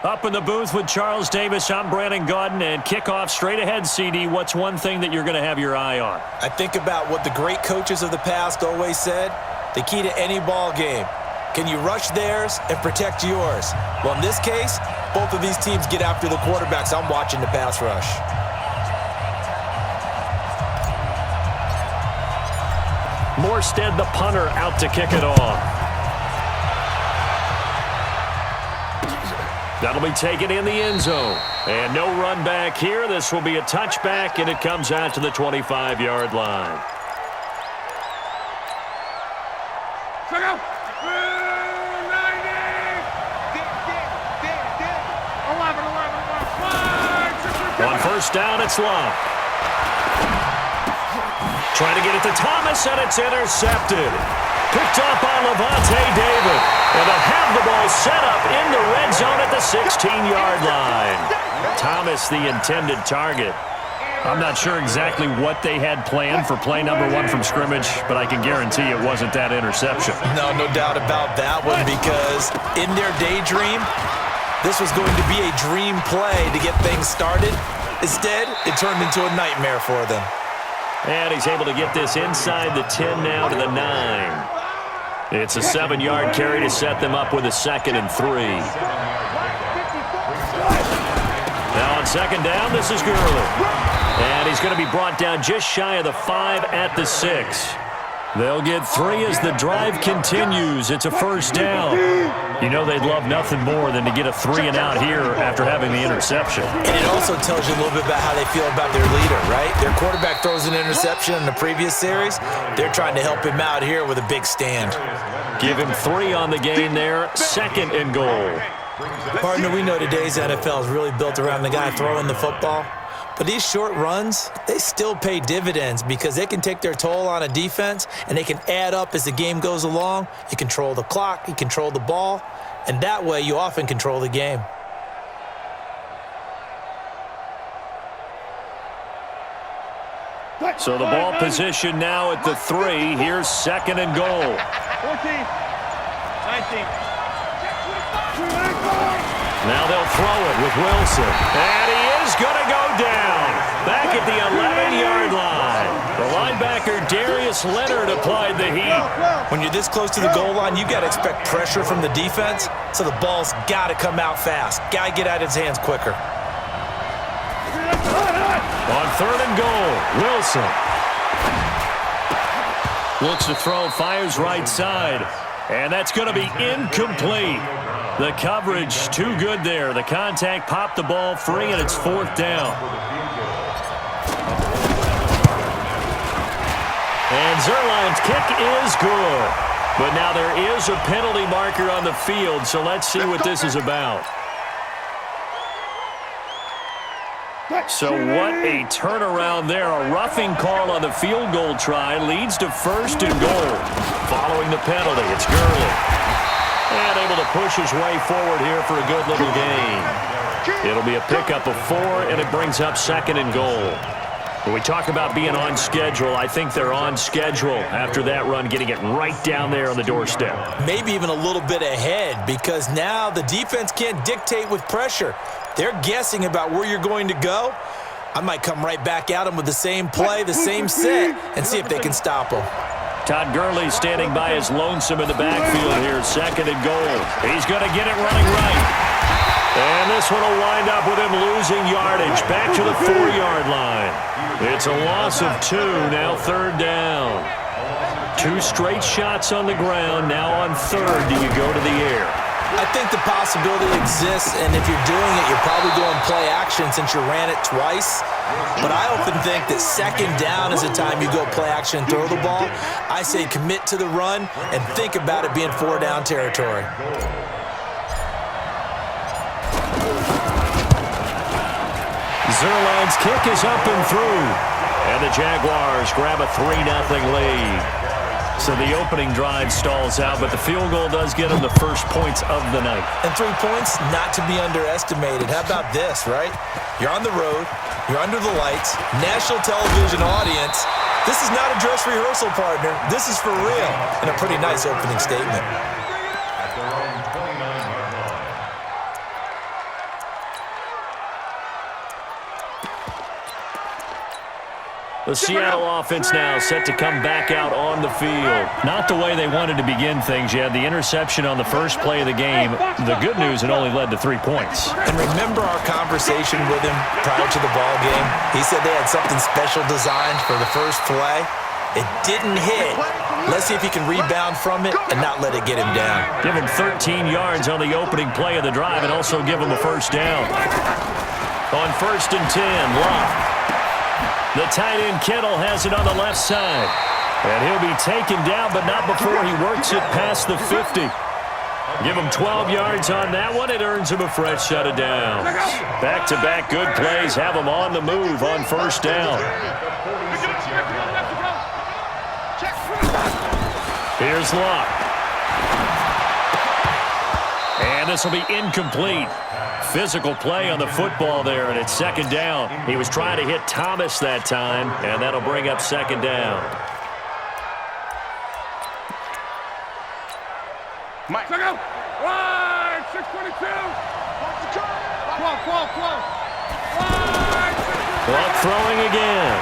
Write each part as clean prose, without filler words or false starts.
Up in the booth with Charles Davis, I'm Brandon Gaudin, and kickoff straight ahead, CD. What's one thing that you're going to have your eye on? I think about what the great coaches of the past always said. The key to any ball game. Can you rush theirs and protect yours? Well, in this case, both of these teams get after the quarterbacks. I'm watching the pass rush. Morstead, the punter, out to kick it off. That'll be taken in the end zone. And no run back here. This will be a touchback, and it comes out to the 25-yard line. On first down, it's Love. Trying to get it to Thomas, and it's intercepted. Picked up by Levante David. And they'll have the ball set up in the red zone at the 16-yard line. Thomas, the intended target. I'm not sure exactly what they had planned for play number one from scrimmage, but I can guarantee it wasn't that interception. No doubt about that one, because in their daydream, this was going to be a dream play to get things started. Instead, it turned into a nightmare for them. And he's able to get this inside the 10 now to the 9. It's a 7-yard carry to set them up with a 2nd and 3. Now on second down, this is Gurley. And he's going to be brought down just shy of the 5 at the 6. They'll get 3 as the drive continues. It's a first down. You know they'd love nothing more than to get a 3-and-out here after having the interception. And it also tells you a little bit about how they feel about their leader, right? Their quarterback throws an interception in the previous series. They're trying to help him out here with a big stand. Give him 3 on the gain there. 2nd and goal. Partner, we know today's NFL is really built around the guy throwing the football. But these short runs, they still pay dividends because they can take their toll on a defense and they can add up as the game goes along. You control the clock, you control the ball, and that way you often control the game. So the ball position now at the 3. Here's 2nd and goal. 14, 19. Now they'll throw it with Wilson. And he is going to go down. Back at the 11-yard line. The linebacker, Darius Leonard, applied the heat. When you're this close to the goal line, you've got to expect pressure from the defense, so the ball's got to come out fast. Got to get out of his hands quicker. On 3rd and goal, Wilson. Looks to throw, fires right side. And that's going to be incomplete. The coverage too good there. The contact popped the ball free, and it's 4th down. And Zuerlein's kick is good. But now there is a penalty marker on the field, so let's see what this is about. So what a turnaround there. A roughing call on the field goal try leads to 1st and goal. Following the penalty, it's Gurley. And able to push his way forward here for a good little gain. It'll be a pickup of 4, and it brings up 2nd and goal. When we talk about being on schedule, I think they're on schedule after that run, getting it right down there on the doorstep. Maybe even a little bit ahead, because now the defense can't dictate with pressure. They're guessing about where you're going to go. I might come right back at them with the same play, the same set, and see if they can stop them. Todd Gurley standing by his lonesome in the backfield here. 2nd and goal. He's going to get it running right. And this one will wind up with him losing yardage. Back to the 4-yard line. It's a loss of 2. Now 3rd down. 2 straight shots on the ground. Now on 3rd, do you go to the air? I think the possibility exists, and if you're doing it, you're probably going play action since you ran it twice. But I often think that 2nd down is the time you go play action and throw the ball. I say commit to the run and think about it being 4-down territory. Zuerlein's kick is up and through. And the Jaguars grab a 3-0 lead. So the opening drive stalls out, but the field goal does get them the first points of the night. And 3 points, not to be underestimated. How about this, right? You're on the road, you're under the lights, national television audience. This is not a dress rehearsal, partner. This is for real, and a pretty nice opening statement. The Seattle offense now set to come back out on the field. Not the way they wanted to begin things. You had the interception on the first play of the game. The good news, it only led to 3 points. And remember our conversation with him prior to the ball game? He said they had something special designed for the first play. It didn't hit. Let's see if he can rebound from it and not let it get him down. Give him 13 yards on the opening play of the drive and also give him a first down. On 1st and 10, Locke. The tight end, Kittle, has it on the left side. And he'll be taken down, but not before he works it past the 50. Give him 12 yards on that one. It earns him a fresh set of downs. Back-to-back good plays have him on the move on 1st down. Here's Locke. And this will be incomplete. Physical play on the football there, and it's 2nd down. He was trying to hit Thomas that time, and that'll bring up 2nd down. Mike. Wide, 622. Wide. Locke throwing again.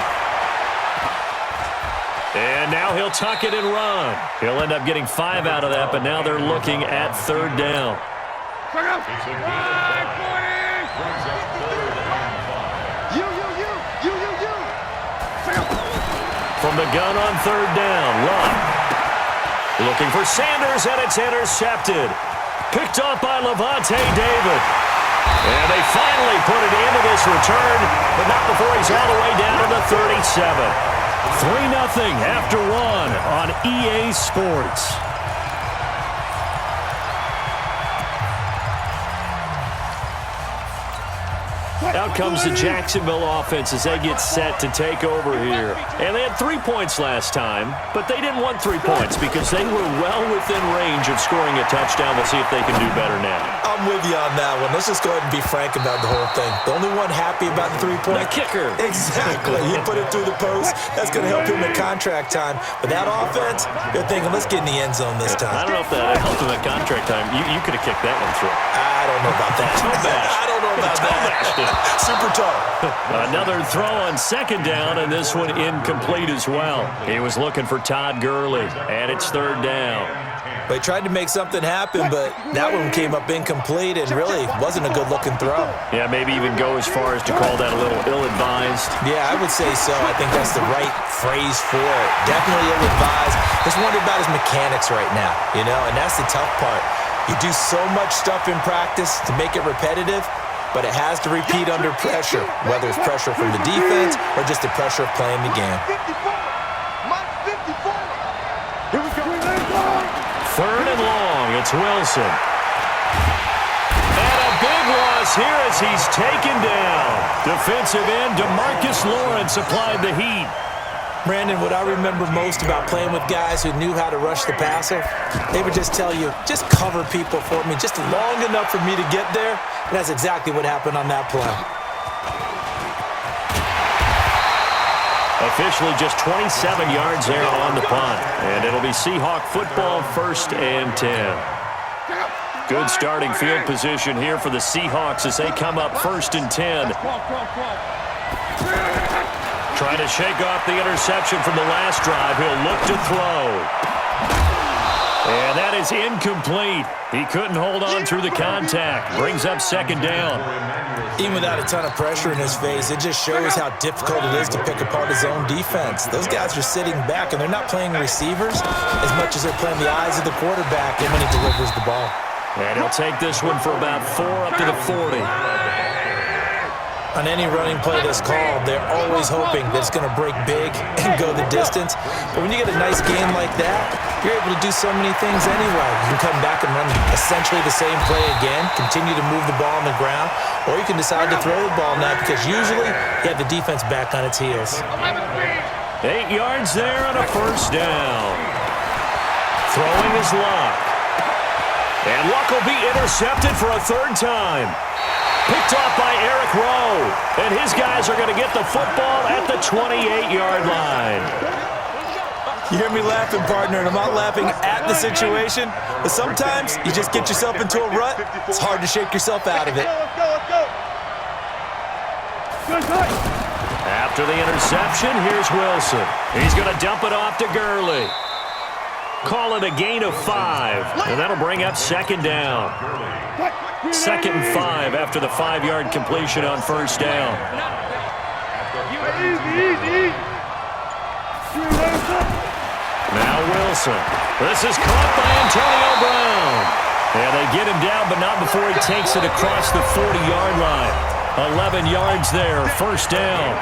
And now he'll tuck it and run. He'll end up getting 5 out of that, but now they're looking at 3rd down. From the gun on 3rd down, Locke. Looking for Sanders, and it's intercepted. Picked off by Levante David. And they finally put it into this return, but not before he's all the way down to the 37. 3-0 after 1 on EA Sports. Out comes the Jacksonville offense as they get set to take over here. And they had 3 points last time, but they didn't want 3 points because they were well within range of scoring a touchdown. We'll see if they can do better now. I'm with you on that one. Let's just go ahead and be frank about the whole thing. The only one happy about the 3-point. The kicker. Exactly. He put it through the post. That's going to help him at contract time. But that offense, they're thinking, let's get in the end zone this time. I don't know if that helped him at contract time. You could have kicked that one through. I don't know about that. I don't know about that. Super tough. Another throw on 2nd down, and this one incomplete as well. He was looking for Todd Gurley, and it's 3rd down. They tried to make something happen, but that one came up incomplete and really wasn't a good-looking throw. Yeah, maybe even go as far as to call that a little ill-advised. Yeah, I would say so. I think that's the right phrase for it. Definitely ill-advised. Just wonder about his mechanics right now, and that's the tough part. You do so much stuff in practice to make it repetitive, but it has to repeat under pressure, whether it's pressure from the defense or just the pressure of playing the game. 3rd and long, it's Wilson. And a big loss here as he's taken down. Defensive end DeMarcus Lawrence applied the heat. Brandon, what I remember most about playing with guys who knew how to rush the passer, they would just tell you, just cover people for me, just long enough for me to get there. And that's exactly what happened on that play. Officially just 27 yards there on the punt. And it'll be Seahawk football, 1st and 10. Good starting field position here for the Seahawks as they come up 1st and 10. Trying to shake off the interception from the last drive. He'll look to throw. And that is incomplete. He couldn't hold on through the contact. Brings up 2nd down. Even without a ton of pressure in his face, it just shows how difficult it is to pick apart his own defense. Those guys are sitting back, and they're not playing receivers as much as they're playing the eyes of the quarterback when he delivers the ball. And he'll take this one for about 4 up to the 40. On any running play that's called, they're always hoping that it's going to break big and go the distance. But when you get a nice game like that, you're able to do so many things anyway. You can come back and run essentially the same play again, continue to move the ball on the ground, or you can decide to throw the ball now because usually you have the defense back on its heels. 8 yards there on a 1st down. Throwing is Luck. And Luck will be intercepted for a 3rd time. Picked off by Eric Rowe. And his guys are going to get the football at the 28-yard line. You hear me laughing, partner, and I'm not laughing at the situation, but sometimes you just get yourself into a rut. It's hard to shake yourself out of it. Let's go. After the interception, here's Wilson. He's going to dump it off to Gurley. Call it a gain of 5, and that'll bring up second down. 2nd and 5 after the 5-yard completion on first down. Now Wilson. This is caught by Antonio Brown. And they get him down, but not before he takes it across the 40-yard line. 11 yards there, first down.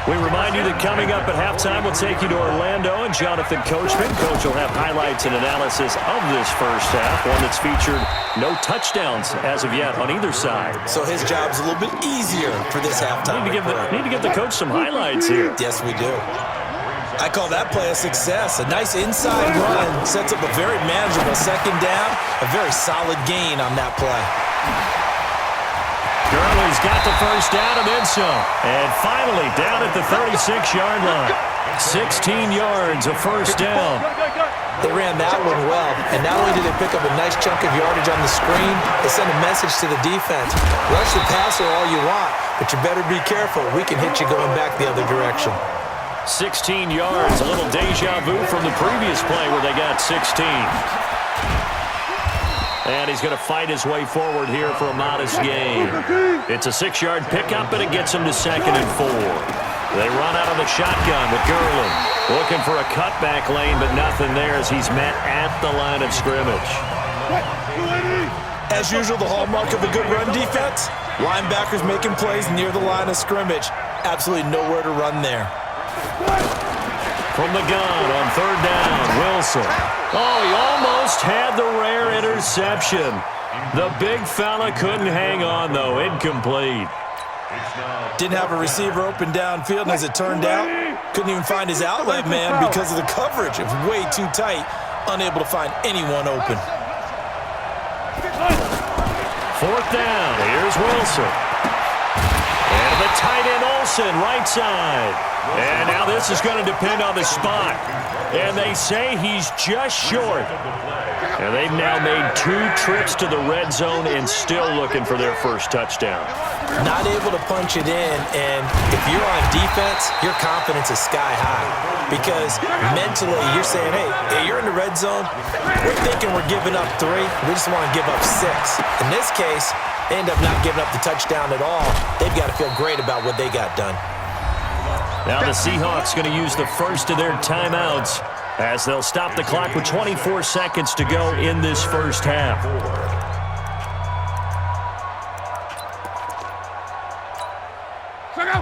We remind you that coming up at halftime, we'll take you to Orlando and Jonathan Coachman. Coach will have highlights and analysis of this first half, one that's featured no touchdowns as of yet on either side. So his job's a little bit easier for this halftime. Need to give the coach some highlights here. Yes, we do. I call that play a success. A nice inside run sets up a very manageable second down, a very solid gain on that play. Gurley's got the first down and then some. And finally down at the 36-yard line. 16 yards of first down. They ran that one well, and not only did they pick up a nice chunk of yardage on the screen, they sent a message to the defense. Rush the passer all you want, but you better be careful. We can hit you going back the other direction. 16 yards, a little deja vu from the previous play where they got 16. And he's going to fight his way forward here for a modest gain. It's a 6-yard pickup, and it gets him to 2nd and 4. They run out of the shotgun with Gurley. Looking for a cutback lane, but nothing there as he's met at the line of scrimmage. As usual, the hallmark of a good run defense, linebackers making plays near the line of scrimmage. Absolutely nowhere to run there. From the gun on 3rd down, Wilson. Oh, he almost had the rare interception. The big fella couldn't hang on, though. Incomplete. Didn't have a receiver open downfield, and as it turned out, couldn't even find his outlet man because of the coverage. It was way too tight, unable to find anyone open. 4th down, here's Wilson. And the tight end Olsen, right side. And now this is going to depend on the spot. And they say he's just short. And they've now made 2 trips to the red zone and still looking for their first touchdown. Not able to punch it in, and if you're on defense, your confidence is sky high. Because mentally, you're saying, hey, you're in the red zone. We're thinking we're giving up 3. We just want to give up 6. In this case, they end up not giving up the touchdown at all. They've got to feel great about what they got done. Now the Seahawks going to use the first of their timeouts as they'll stop the clock with 24 seconds to go in this first half.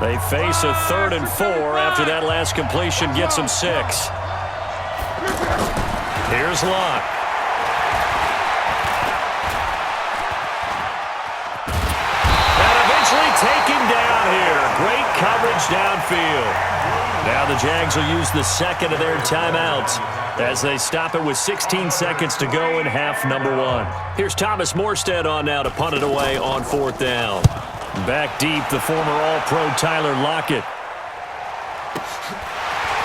They face a 3rd and 4 after that last completion gets them 6. Here's Locke. And eventually taken down here. Great coverage downfield. Now the Jags will use the second of their timeouts as they stop it with 16 seconds to go in half number 1. Here's Thomas Morstead on now to punt it away on 4th down. Back deep, the former All-Pro Tyler Lockett.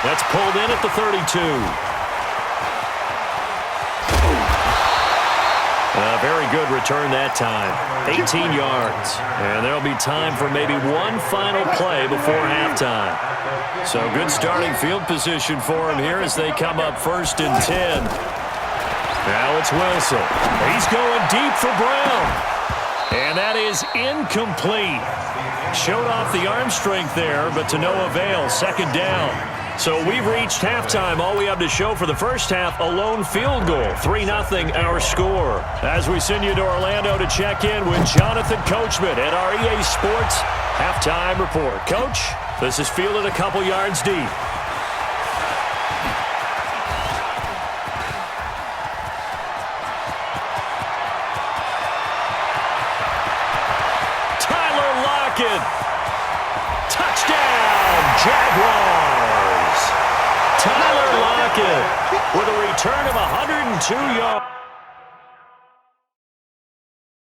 That's pulled in at the 32. A very good return that time. 18 yards. And there'll be time for maybe one final play before halftime. So good starting field position for him here as they come up 1st and 10. Now it's Wilson. He's going deep for Brown. And that is incomplete. Showed off the arm strength there, but to no avail. 2nd down. So we've reached halftime. All we have to show for the first half, a lone field goal. 3-0 our score. As we send you to Orlando to check in with Jonathan Coachman at our EA Sports Halftime Report. Coach, this is fielded a couple yards deep. Touchdown, Jaguars! Tyler Lockett with a return of 102 yards.